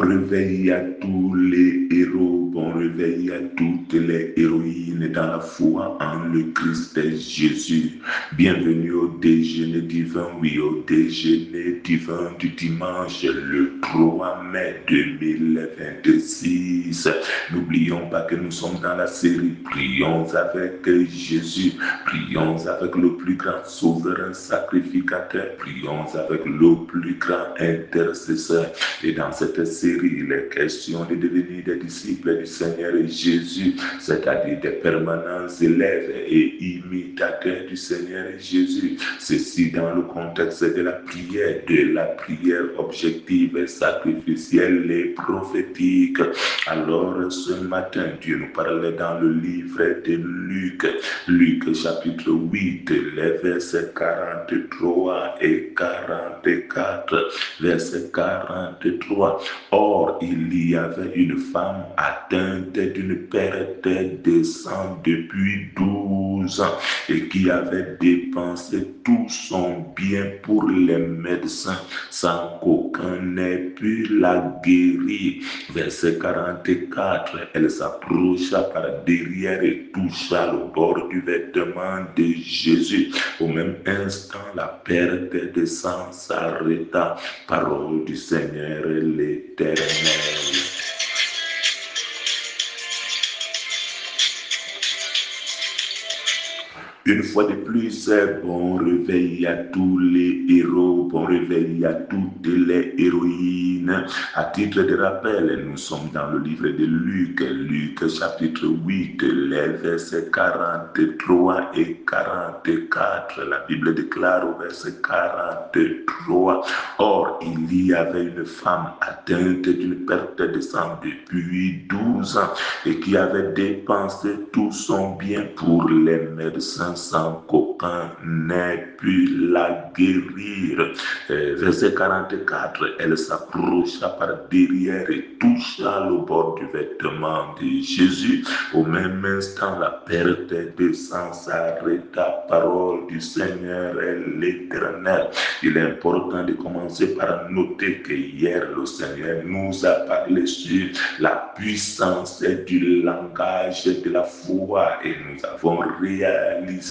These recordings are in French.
réveil à tous les héros, bon réveil à toutes les héroïnes dans la foi en le Christ Jésus. Bienvenue au déjeuner divin, oui, au déjeuner divin du dimanche, le 3 mai 2026. N'oublions pas que nous sommes dans la série Prions avec Jésus, prions avec le plus grand souverain sacrificateur, prions avec le plus grand intercesseur. Et dans cette série, il est question de devenir des disciples du Seigneur Jésus, c'est-à-dire des permanents élèves et imitateurs du Seigneur Jésus. Ceci dans le contexte de la prière objective, sacrificielle et prophétique. Alors ce matin, Dieu nous parlait dans le livre de Luc chapitre 8, les versets 43 et 44. Verset 43. Or, il y avait une femme atteinte d'une perte de sang depuis 12 ans et qui avait dépensé tout son bien pour les médecins sans qu'aucun n'ait pu la guérir. Verset 44. Elle s'approcha par derrière et toucha le bord du vêtement de Jésus. Au même instant, la perte de sang s'arrêta. Parole du Seigneur l'Éternel. Une fois de plus, bon réveil à tous les héros, bon réveil à toutes les héroïnes. À titre de rappel, nous sommes dans le livre de Luc chapitre 8, les versets 43 et 44. La Bible déclare au verset 43, « Or, il y avait une femme atteinte d'une perte de sang depuis 12 ans et qui avait dépensé tout son bien pour les médecins sans qu'aucun n'ait pu la guérir. » Verset 44, elle s'approcha par derrière et toucha le bord du vêtement de Jésus. Au même instant, la perte de sang s'arrêta. Parole du Seigneur l'Éternel. Il est important de commencer par noter que hier, le Seigneur nous a parlé sur la puissance du langage de la foi et nous avons réalisé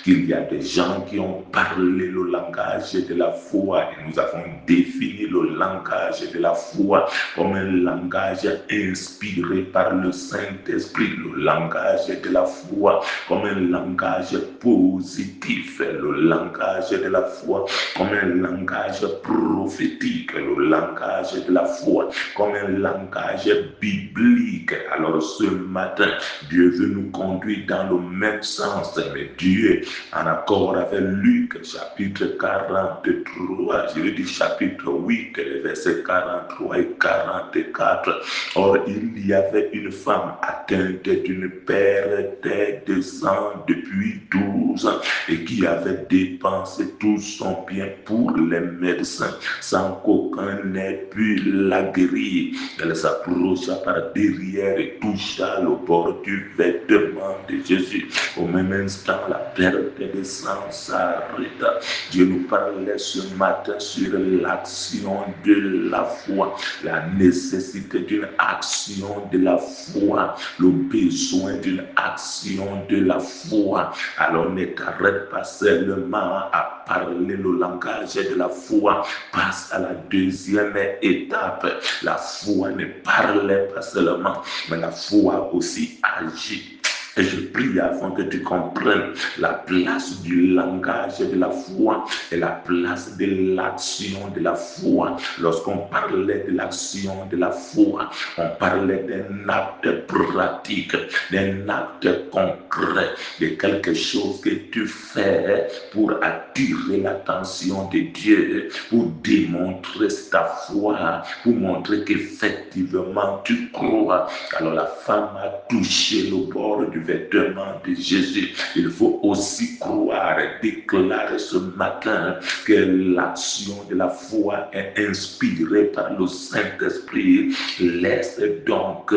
qu'il y a des gens qui ont parlé le langage de la foi et nous avons défini le langage de la foi comme un langage inspiré par le Saint-Esprit, le langage de la foi comme un langage positif, le langage de la foi comme un langage prophétique, le langage de la foi comme un langage biblique. Alors ce matin, Dieu veut nous conduire dans le même sens, mais Dieu, en accord avec Luc chapitre 43, je veux dire chapitre 8, les versets 43 et 44. Or, il y avait une femme atteinte d'une perte de sang depuis 12 ans et qui avait dépensé tout son bien pour les médecins sans qu'aucun n'ait pu la guérir. Elle s'approcha par derrière et toucha le bord du vêtement de Jésus. Au même instant, la perte de sang s'arrêta. Dieu nous parlait ce matin sur l'action de la foi, la nécessité d'une action de la foi, le besoin d'une action de la foi. Alors ne t'arrête pas seulement à parler le langage de la foi, passe à la deuxième étape. La foi ne parlait pas seulement, mais la foi aussi agit. Et je prie afin que tu comprennes la place du langage de la foi et la place de l'action de la foi. Lorsqu'on parlait de l'action de la foi, on parlait d'un acte pratique, d'un acte concret, de quelque chose que tu fais pour attirer l'attention de Dieu, pour démontrer ta foi, pour montrer qu'effectivement tu crois. Alors la femme a touché le bord du vêtement de Jésus. Il faut aussi croire et déclarer ce matin que l'action de la foi est inspirée par le Saint-Esprit. Laisse donc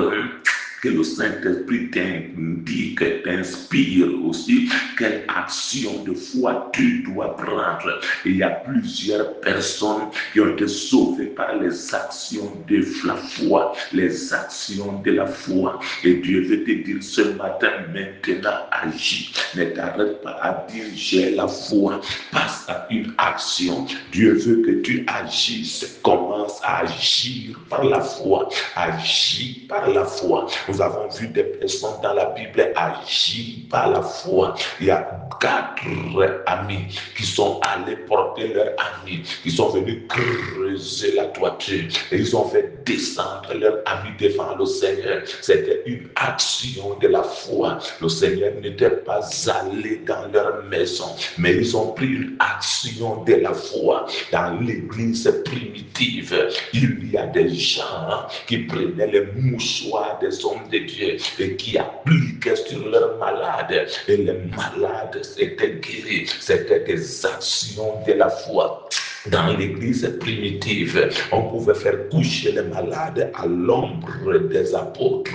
que le Saint-Esprit t'indique, t'inspire aussi quelle action de foi tu dois prendre. Et il y a plusieurs personnes qui ont été sauvées par les actions de la foi, les actions de la foi. Et Dieu veut te dire ce matin, maintenant agis. Ne t'arrête pas à dire j'ai la foi. Passe à une action. Dieu veut que tu agisses. Commence à agir par la foi. Agis par la foi. Nous avons vu des personnes dans la Bible agir par la foi. Il y a 4 amis qui sont allés porter leurs amis, qui sont venus creuser la toiture et ils ont fait descendre leurs amis devant le Seigneur. C'était une action de la foi. Le Seigneur n'était pas allé dans leur maison, mais ils ont pris une action de la foi. Dans l'église primitive, il y a des gens qui prenaient les mouchoirs des hommes de Dieu et qui appliquaient sur leurs malades, et les malades étaient guéris. C'était des actions de la foi. Dans l'église primitive, on pouvait faire coucher les malades à l'ombre des apôtres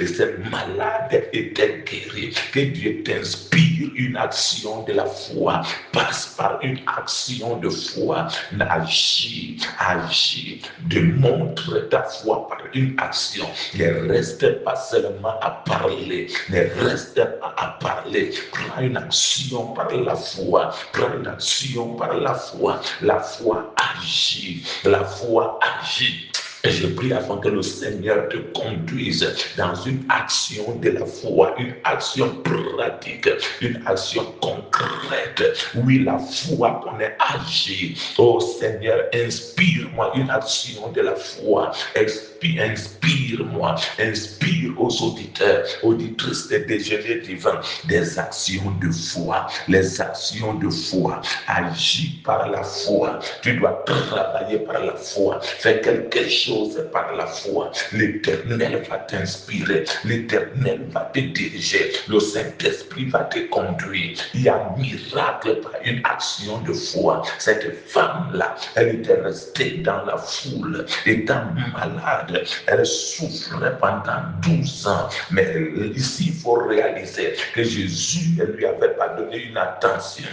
et ces malades étaient guéris. Que Dieu t'inspire une action de la foi. Passe par une action de foi. Agis, démontre ta foi par une action. Ne reste pas seulement à parler. Ne reste pas à parler. Prends une action par la foi. Prends une action par la foi. La foi agit. La foi agit. Et je prie afin que le Seigneur te conduise dans une action de la foi, une action pratique, une action concrète. Oui, la foi qu'on est agi. Oh Seigneur, inspire-moi une action de la foi. Inspire-moi, inspire aux auditeurs, auditrices des déjeuners divins, des actions de foi, les actions de foi. Agis par la foi. Tu dois travailler par la foi. Fais quelque chose par la foi. L'Éternel va t'inspirer. L'Éternel va te diriger. Le Saint-Esprit va te conduire. Il y a un miracle par une action de foi. Cette femme-là, elle était restée dans la foule, étant malade. Elle souffrait pendant 12 ans. Mais ici, il faut réaliser que Jésus ne lui avait pas donné une attention.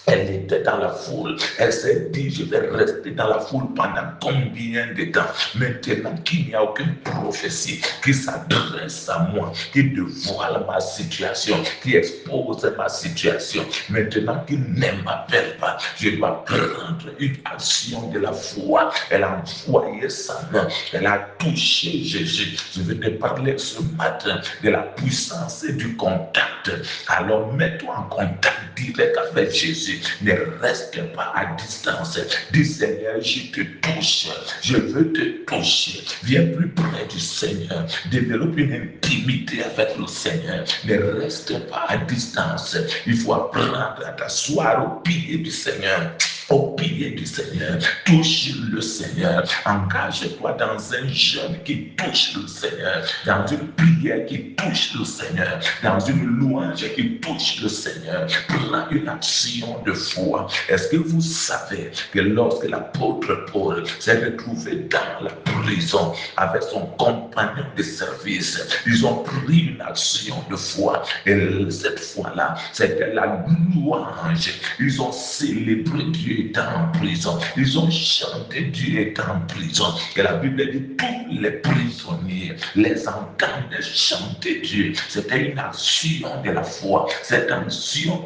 Elle était dans la foule. Elle s'est dit, je vais rester dans la foule pendant combien de temps? Maintenant qu'il n'y a aucune prophétie qui s'adresse à moi, qui dévoile ma situation, qui expose ma situation. Maintenant qu'il ne m'appelle pas, je dois prendre une action de la foi. Elle a envoyé sa main. Elle a touché Jésus. Je vais te parler ce matin de la puissance et du contact. Alors mets-toi en contact direct avec Jésus. Ne reste pas à distance. Dis Seigneur, je te touche. Je veux te toucher. Viens plus près du Seigneur. Développe une intimité avec le Seigneur. Ne reste pas à distance. Il faut apprendre à t'asseoir au pied du Seigneur. Au pied du Seigneur, touche le Seigneur, engage-toi dans un jeûne qui touche le Seigneur, dans une prière qui touche le Seigneur, dans une louange qui touche le Seigneur. Prends une action de foi. Est-ce que vous savez que lorsque l'apôtre Paul s'est retrouvé dans la prison avec son compagnon de service, ils ont pris une action de foi, et cette fois-là, c'était la louange. Ils ont célébré Dieu étant en prison. Ils ont chanté Dieu étant en prison. Et la Bible dit tous les prisonniers les entendent chanter Dieu. C'était une action de la foi. Cette action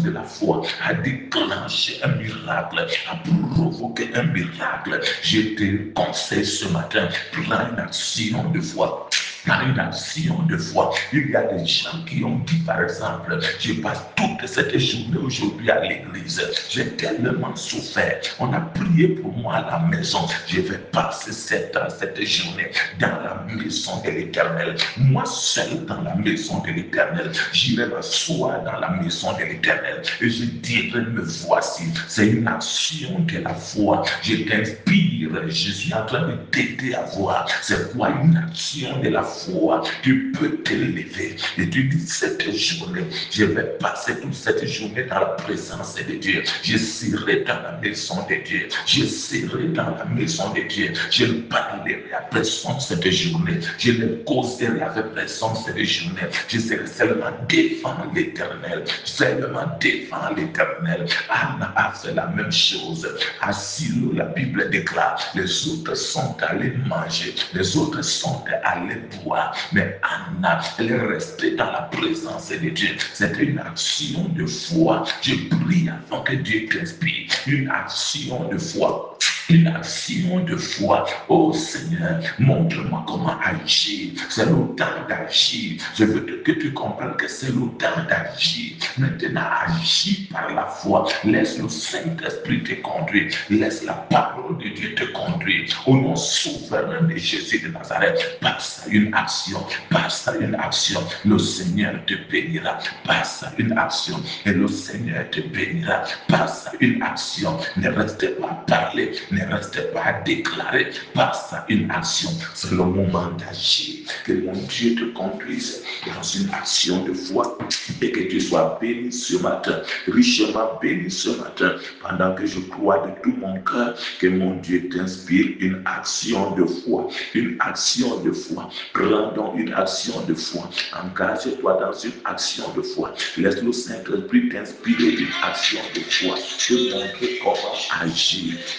de la foi a déclenché un miracle, a provoqué un miracle. Je te conseille ce matin, prends une action de foi. Par une action de foi. Il y a des gens qui ont dit, par exemple, je passe toute cette journée aujourd'hui à l'église. J'ai tellement souffert. On a prié pour moi à la maison. Je vais passer cette journée dans la maison de l'Éternel. Moi seul dans la maison de l'Éternel. J'irai m'asseoir dans la maison de l'Éternel. Et je dirai, me voici. C'est une action de la foi. Je t'inspire. Je suis en train de t'aider à voir. C'est quoi une action de la foi? foi, tu peux t'élever. Et tu dis, cette journée, je vais passer toute cette journée dans la présence de Dieu. Je serai dans la maison de Dieu. Je serai dans la maison de Dieu. Je ne parlerai à personne cette journée. Je ne causerai avec personne cette journée. Je serai seulement devant l'Éternel. Seulement devant l'Éternel. Anna a fait la même chose. À Silo, la Bible déclare, les autres sont allés manger, les autres sont allés boire. Mais Anna, elle est restée dans la présence de Dieu. C'était une action de foi. Je prie avant que Dieu t'inspire. Une action de foi. Une action de foi. Oh Seigneur, montre-moi comment agir. C'est le temps d'agir. Je veux que tu comprennes que c'est le temps d'agir. Maintenant, agis par la foi. Laisse le Saint-Esprit te conduire. Laisse la parole de Dieu te conduire. Au nom souverain de Jésus de Nazareth, passe à une action. Passe à une action. Le Seigneur te bénira. Passe à une action. Et le Seigneur te bénira. Passe à une action. Ne restez pas à parler. Ne restez pas à déclarer. Passe à une action. C'est le moment d'agir. Que mon Dieu te conduise dans une action de foi et que tu sois béni ce matin, richement béni ce matin, pendant que je crois de tout mon cœur que mon Dieu t'inspire une action de foi, une action de foi. Prends donc une action de foi, engage-toi dans une action de foi, laisse le Saint-Esprit t'inspirer une action de foi, te montrer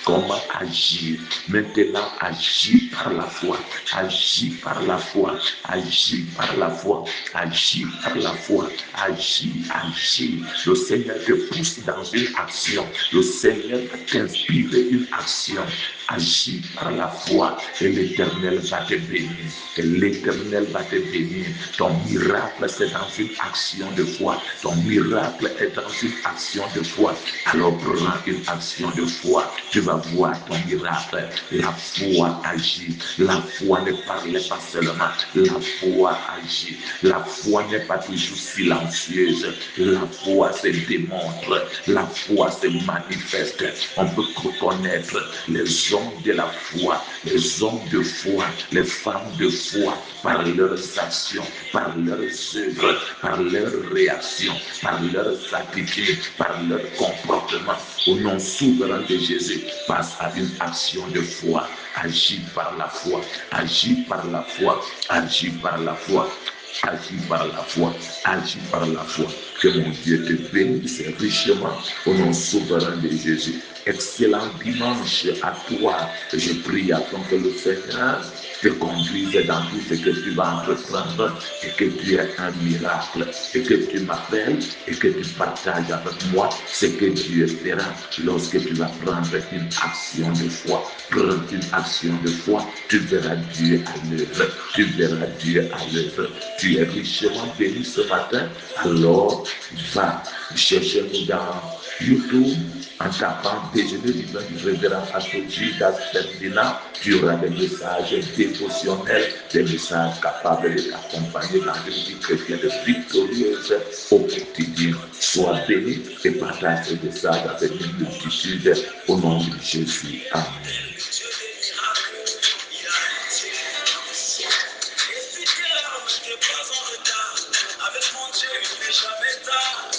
comment agir. Maintenant, agis par la foi, agis par la foi, agis par la foi, agis par la foi, agis. Le Seigneur te pousse dans une action, le Seigneur va t'inspirer une action. Agis par la foi et l'Éternel va te bénir. Et l'Éternel va te bénir. Ton miracle, c'est dans une action de foi. Ton miracle est dans une action de foi. Alors prends une action de foi. Tu vas voir ton miracle. La foi agit. La foi ne parle pas seulement. La foi agit. La foi n'est pas toujours silencieuse. La foi se démontre. La foi se manifeste. On peut reconnaître les hommes de la foi, les hommes de foi, les femmes de foi, par leurs actions, par leurs œuvres, par leurs réactions, par leurs attitudes, par leur comportement. Au nom souverain de Jésus, passe à une action de foi. Agis par la foi, agis par la foi, agis par la foi. Agis par la foi, agis par la foi. Que mon Dieu te bénisse richement au nom souverain de Jésus. Excellent dimanche à toi. Je prie afin que le Seigneur te conduise dans tout ce que tu vas entreprendre et que tu aies un miracle et que tu m'appelles et que tu partages avec moi ce que Dieu fera lorsque tu vas prendre une action de foi. Prends une action de foi, tu verras Dieu à l'œuvre. Tu verras Dieu à l'œuvre. Tu es richement béni ce matin, alors va chercher-nous dans YouTube en tapant déjeuner divin du révérend Assoji d'Asperdina. Tu auras des messages dévotionnels, des messages capables de t'accompagner dans une vie chrétienne victorieuse au quotidien. Sois béni et partage ce message avec une multitude au nom de Jésus. Amen. Avec mon Dieu, il n'est jamais tard.